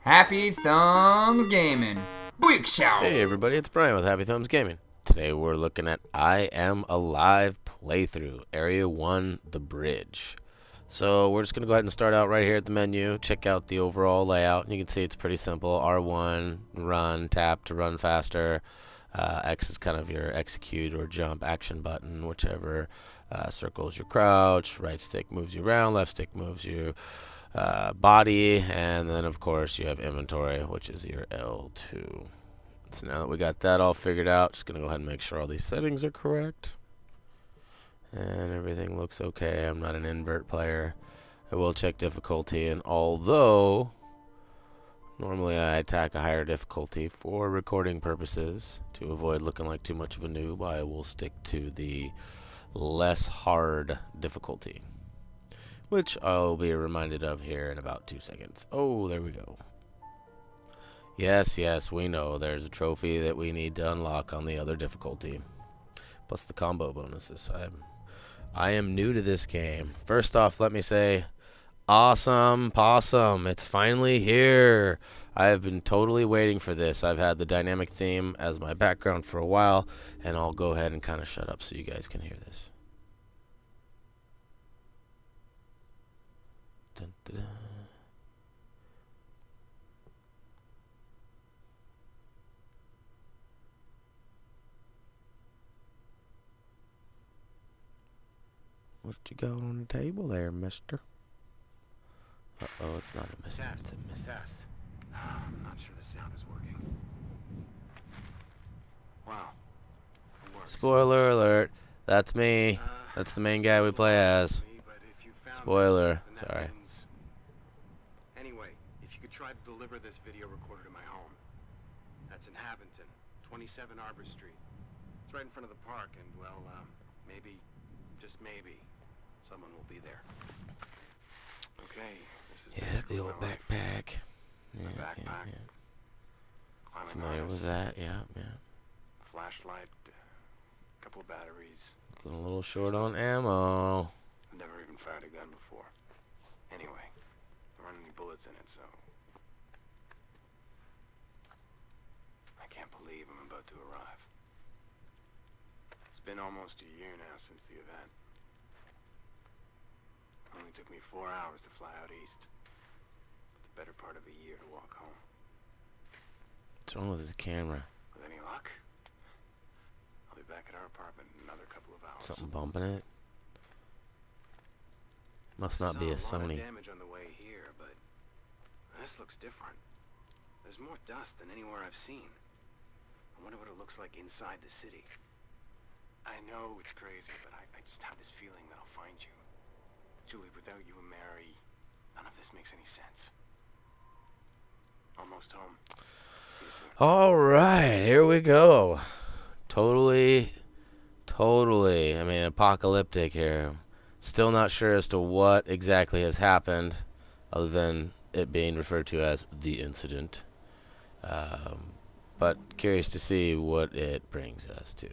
Happy Thumbs Gaming. Big shout. Hey everybody, it's Brian with Happy Thumbs Gaming. Today we're looking at I Am Alive playthrough, Area 1, The Bridge. So we're just going to go ahead and start out right here at the menu, check out the overall layout, and you can see it's pretty simple. R1, run, tap to run faster. X is kind of your execute or jump action button, whichever. Circle is your crouch, right stick moves you around, left stick moves you body, and then of course you have inventory, which is your L2. So now that we got that all figured out, just gonna go ahead and make sure all these settings are correct and everything looks okay. I'm not an invert player. I will check difficulty, and although normally I attack a higher difficulty for recording purposes to avoid looking like too much of a noob, I will stick to the less hard difficulty, which I'll be reminded of here in about 2 seconds. Oh, there we go. Yes, we know there's a trophy that we need to unlock on the other difficulty, plus the combo bonuses. I am new to this game. First off, let me say, awesome possum, it's finally here. I have been totally waiting for this. I've had the dynamic theme as my background for a while, and I'll go ahead and kind of shut up so you guys can hear this. Dun, dun, dun. What you got on the table there, mister? Uh-oh, it's not a mister, it's a missus. I'm not sure the sound is working. Wow. It works. Spoiler alert, that's me. That's the main guy we play as. Spoiler, sorry. Anyway, if you could try to deliver this video recorder to my home. That's in Havington, 27 Arbor Street. It's right in front of the park, and well, maybe, just maybe, someone will be there. Okay, this is Yeah, the old my life. backpack. My Yeah. Climbing Familiar harness, with that, yeah. flashlight, couple of batteries. Looking a little short on ammo. I've never even fired a gun before. Anyway, there aren't any bullets in it, so I can't believe I'm about to arrive. It's been almost a year now since the event. It only took me 4 hours to fly out east. The better part of a year to walk home. What's wrong with his camera? With any luck, I'll be back at our apartment in another couple of hours. Something bumping it? Must not be a Saw lot of Sony. damage on the way here, but this looks different. There's more dust than anywhere I've seen. I wonder what it looks like inside the city. I know it's crazy, but I just have this feeling that I'll find you. Julie, without you and Mary, none of this makes any sense. Almost home. See you soon. Alright, here we go. Totally, I mean, apocalyptic here. Still not sure as to what exactly has happened, other than it being referred to as the incident. But curious to see what it brings us to.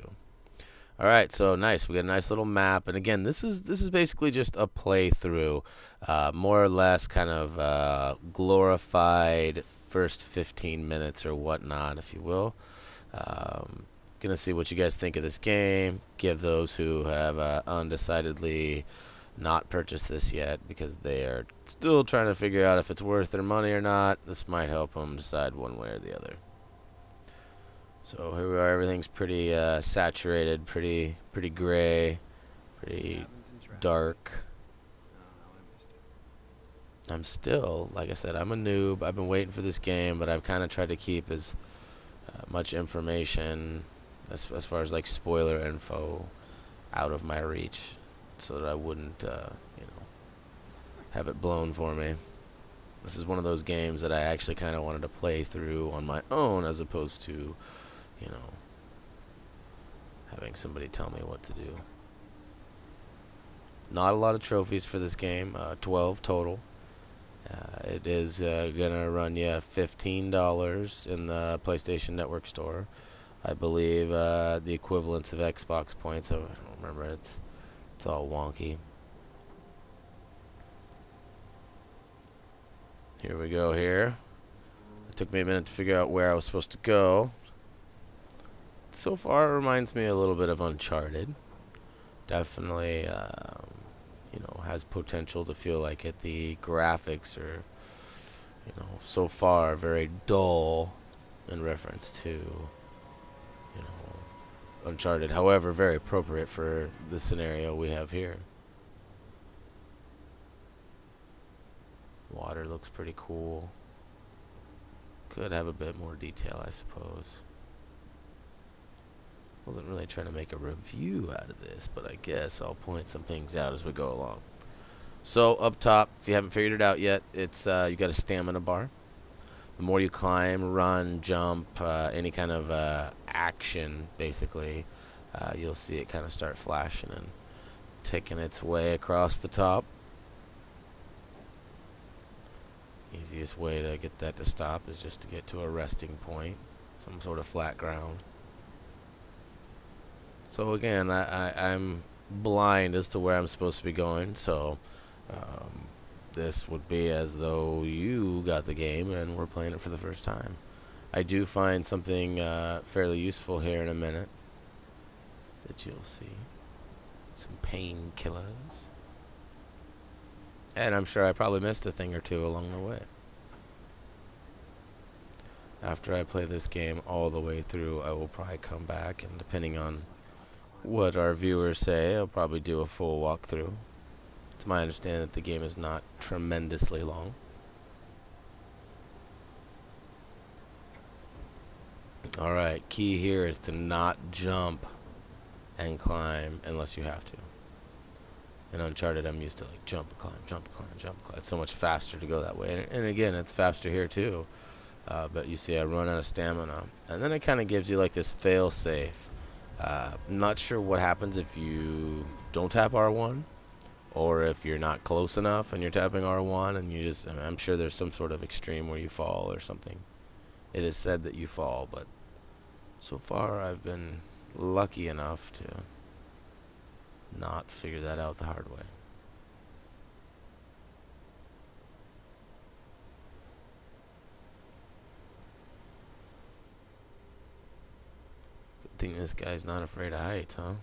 Alright, so nice. We got a nice little map, and again, this is basically just a playthrough, more or less kind of glorified first 15 minutes or whatnot, if you will. Gonna see what you guys think of this game. Give those who have undecidedly not purchased this yet because they are still trying to figure out if it's worth their money or not. This might help them decide one way or the other. So here we are. Everything's pretty saturated, pretty gray, pretty dark. I'm still, like I said, I'm a noob. I've been waiting for this game, but I've kind of tried to keep as much information as far as like spoiler info out of my reach, so that I wouldn't, have it blown for me. This is one of those games that I actually kind of wanted to play through on my own, as opposed to, having somebody tell me what to do. Not a lot of trophies for this game, 12 total. It is gonna run you $15 in the PlayStation Network store. I believe the equivalence of Xbox points. I don't remember. It's all wonky. Here we go here. It took me a minute to figure out where I was supposed to go. So far, it reminds me a little bit of Uncharted. Definitely, you know, has potential to feel like it. The graphics are, you know, so far very dull in reference to, you know, Uncharted. However, very appropriate for the scenario we have here. Water looks pretty cool. Could have a bit more detail, I suppose. Wasn't really trying to make a review out of this, but I guess I'll point some things out as we go along. So up top, if you haven't figured it out yet, it's you got a stamina bar. The more you climb, run, jump, any kind of action, basically, you'll see it kind of start flashing and ticking its way across the top. Easiest way to get that to stop is just to get to a resting point, some sort of flat ground. So again, I'm blind as to where I'm supposed to be going, so this would be as though you got the game and we're playing it for the first time. I do find something fairly useful here in a minute that you'll see. Some painkillers. And I'm sure I probably missed a thing or two along the way. After I play this game all the way through, I will probably come back, and depending on what our viewers say, I'll probably do a full walkthrough. It's my understanding that the game is not tremendously long. Alright, key here is to not jump and climb unless you have to. In Uncharted, I'm used to like jump, climb, jump, climb, jump, climb. It's so much faster to go that way. And again, it's faster here too. But you see I run out of stamina. And then it kind of gives you like this fail-safe. Not sure what happens if you don't tap R1, or if you're not close enough and you're tapping R1 and you just, I'm sure there's some sort of extreme where you fall or something. It is said that you fall, but so far I've been lucky enough to not figure that out the hard way. Good thing this guy's not afraid of heights, huh?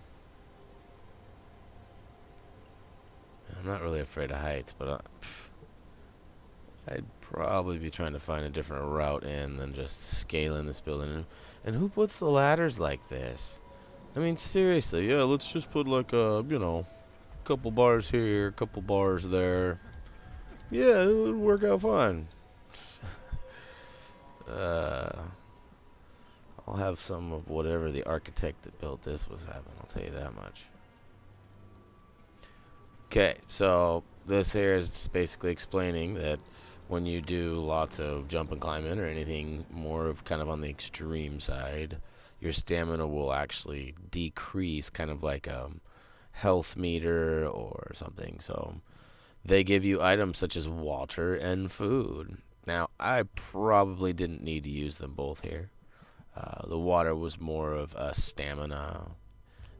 And I'm not really afraid of heights, but I'd probably be trying to find a different route in than just scaling this building. And who puts the ladders like this? I mean, seriously, yeah, let's just put like a, you know, couple bars here, a couple bars there. Yeah, it would work out fine. I'll have some of whatever the architect that built this was having, I'll tell you that much. Okay, so this here is basically explaining that when you do lots of jump and climbing or anything more of kind of on the extreme side, your stamina will actually decrease, kind of like a health meter or something. So they give you items such as water and food. Now, I probably didn't need to use them both here. The water was more of a stamina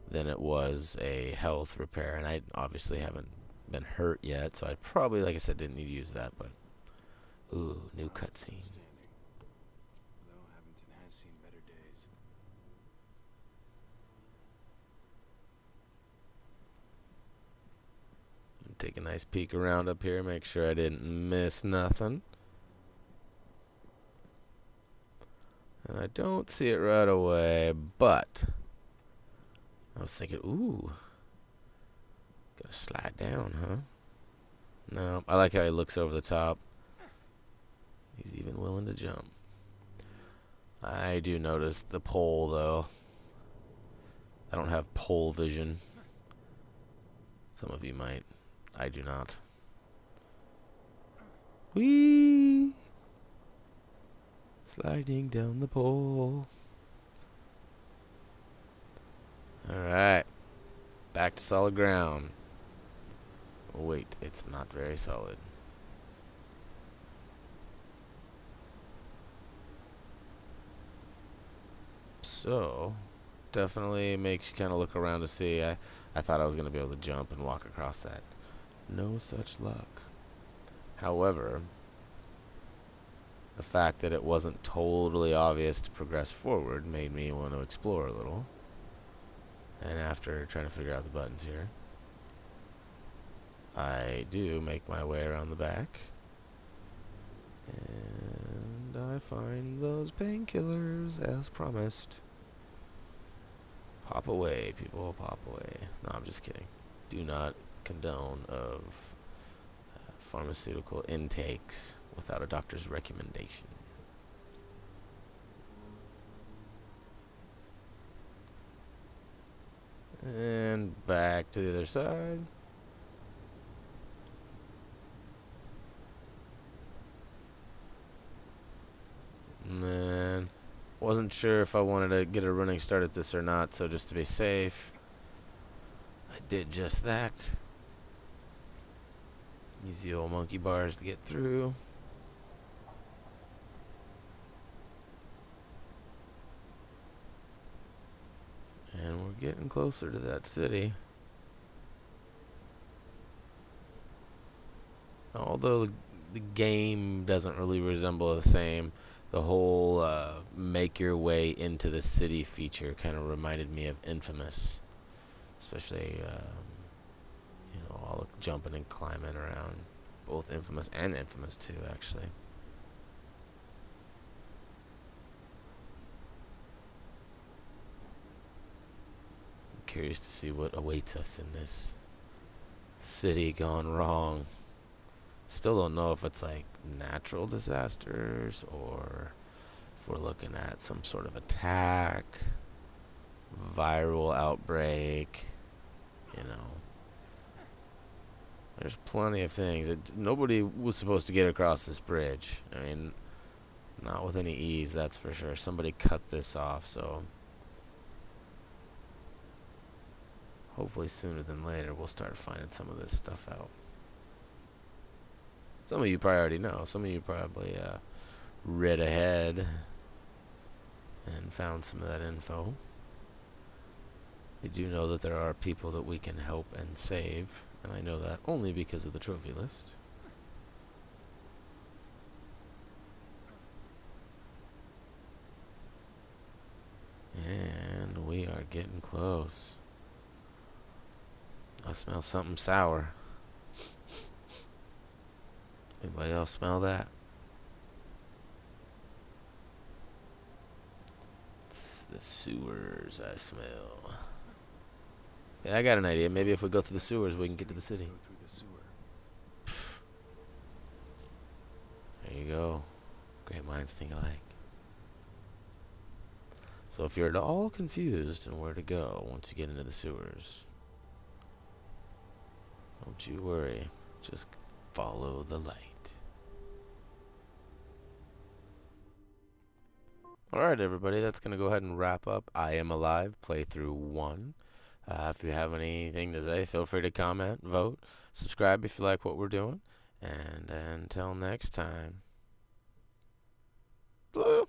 than it was a health repair, and I obviously haven't been hurt yet, so I probably, like I said, didn't need to use that. But ooh, new cutscene. Take a nice peek around up here, make sure I didn't miss nothing. And I don't see it right away, but I was thinking, ooh, gotta slide down, huh? No, I like how he looks over the top. He's even willing to jump. I do notice the pole, though. I don't have pole vision. Some of you might. I do not. Whee! Sliding down the pole. Alright. Back to solid ground. Wait, it's not very solid. So, definitely makes you kind of look around to see. I thought I was going to be able to jump and walk across that. No such luck. However, the fact that it wasn't totally obvious to progress forward made me want to explore a little. And after trying to figure out the buttons here, I do make my way around the back. And I find those painkillers as promised. Pop away, people, pop away. No, I'm just kidding. Do not condone of pharmaceutical intakes without a doctor's recommendation. And back to the other side. Man, wasn't sure if I wanted to get a running start at this or not, so just to be safe, I did just that. Use the old monkey bars to get through. And we're getting closer to that city. Although the game doesn't really resemble the same, the whole make your way into the city feature kind of reminded me of Infamous. Especially, all the jumping and climbing around. Both Infamous and Infamous 2, actually. I'm curious to see what awaits us in this city gone wrong. Still don't know if it's like natural disasters or if we're looking at some sort of attack, viral outbreak, There's plenty of things. Nobody was supposed to get across this bridge. I mean, not with any ease, that's for sure. Somebody cut this off, so hopefully sooner than later we'll start finding some of this stuff out. Some of you probably already know. Some of you probably read ahead and found some of that info. We do know that there are people that we can help and save, and I know that only because of the trophy list. And we are getting close. I smell something sour. Anybody else smell that? It's the sewers I smell. Yeah, I got an idea. Maybe if we go through the sewers, we can get to the city. Pfft. There you go. Great minds think alike. So if you're at all confused on where to go once you get into the sewers, don't you worry. Just follow the light. Alright, everybody. That's going to go ahead and wrap up I Am Alive Playthrough 1. If you have anything to say, feel free to comment, vote, subscribe if you like what we're doing. And until next time. Blue.